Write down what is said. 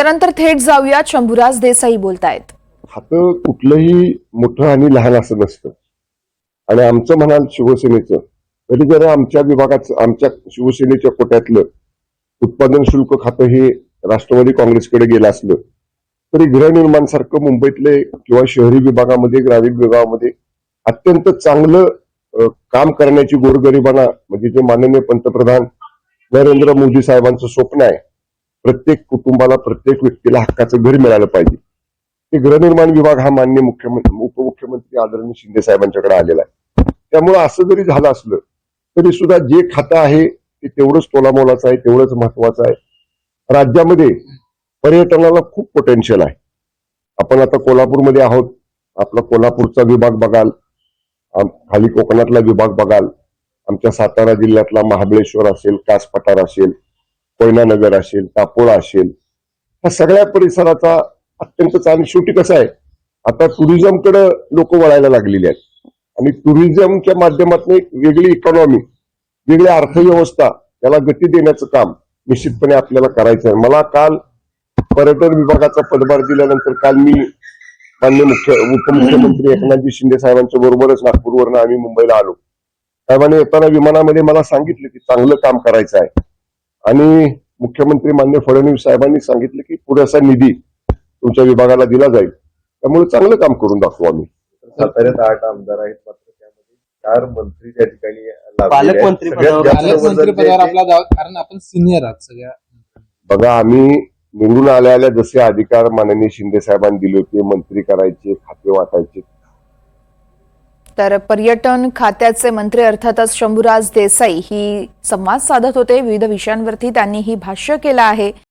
त्यानंतर थेट जाऊयात शंभूराज देसाई बोलतायत। खातं कुठलंही मोठं आणि लहान असं नसतं आणि आमचं म्हणाल शिवसेनेचं तरी जर आमच्या विभागाचं आमच्या शिवसेनेच्या कोट्यातलं उत्पादन शुल्क खातं हे राष्ट्रवादी काँग्रेसकडे गेलं असलं तरी गृहनिर्माण सारखं मुंबईतले किंवा शहरी विभागामध्ये ग्रामीण विभागामध्ये अत्यंत चांगलं काम करण्याची गोरगरिबांना म्हणजे जे माननीय पंतप्रधान नरेंद्र मोदी साहेबांचं स्वप्न आहे प्रत्येक कुटुंबाला प्रत्येक व्यक्तीला हक्काचं घर मिळालं पाहिजे ते गृहनिर्माण विभाग हा माननीय मुख्यमंत्री उपमुख्यमंत्री आदरणीय शिंदे साहेबांच्याकडे आलेला आहे। त्यामुळे असं जरी झालं असलं तरी सुद्धा जे खातं आहे ते तेवढंच तोलामोलाचं आहे, तेवढंच महत्वाचं आहे। राज्यामध्ये पर्यटनाला खूप पोटेन्शियल आहे। आपण आता कोल्हापूरमध्ये आहोत, आपला कोल्हापूरचा विभाग बघाल, खाली कोकणातला विभाग बघाल, आमच्या सातारा जिल्ह्यातला महाबळेश्वर असेल, कास पठार असेल, कोयना नगर असेल, टापोळा असेल, ह्या सगळ्या परिसराचा अत्यंत चांगली शेवटी कसं आहे आता टुरिझमकडे लोक वळायला लागलेली आहेत आणि टुरिझमच्या माध्यमातून एक वेगळी इकॉनॉमी वेगळी अर्थव्यवस्था त्याला गती देण्याचं काम निश्चितपणे आपल्याला करायचं आहे। मला काल पर्यटन विभागाचा पदभार दिल्यानंतर काल मी माननीय उपमुख्यमंत्री एकनाथजी शिंदे साहेबांच्या बरोबरच नागपूरवरून आम्ही मुंबईला आलो। साहेबांनी येताना विमानामध्ये मला सांगितलं की चांगलं काम करायचं आहे आणि मुख्यमंत्री माननीय फडणवीस साहेबांनी सांगितलं की पुरेसा निधी तुमच्या विभागाला दिला जाईल, त्यामुळे चांगलं काम करून दाखवू आम्ही। साताऱ्यात 8 आमदार आहेत मात्र त्यामध्ये 4 मंत्री त्या ठिकाणी पालकमंत्री पदावर आपला जाऊ कारण आपण सिनियर आहात सगळ्या। बघा आम्ही निवडून आल्या जसे अधिकार माननीय शिंदे साहेबांनी दिले होते मंत्री करायचे खाते वाटायचे। तर पर्यटन खात्याचे मंत्री अर्थातच शंभूराज देसाई ही संवाद साधत होते। विविध विषयांवरती त्यांनी ही भाष्य केलं आहे।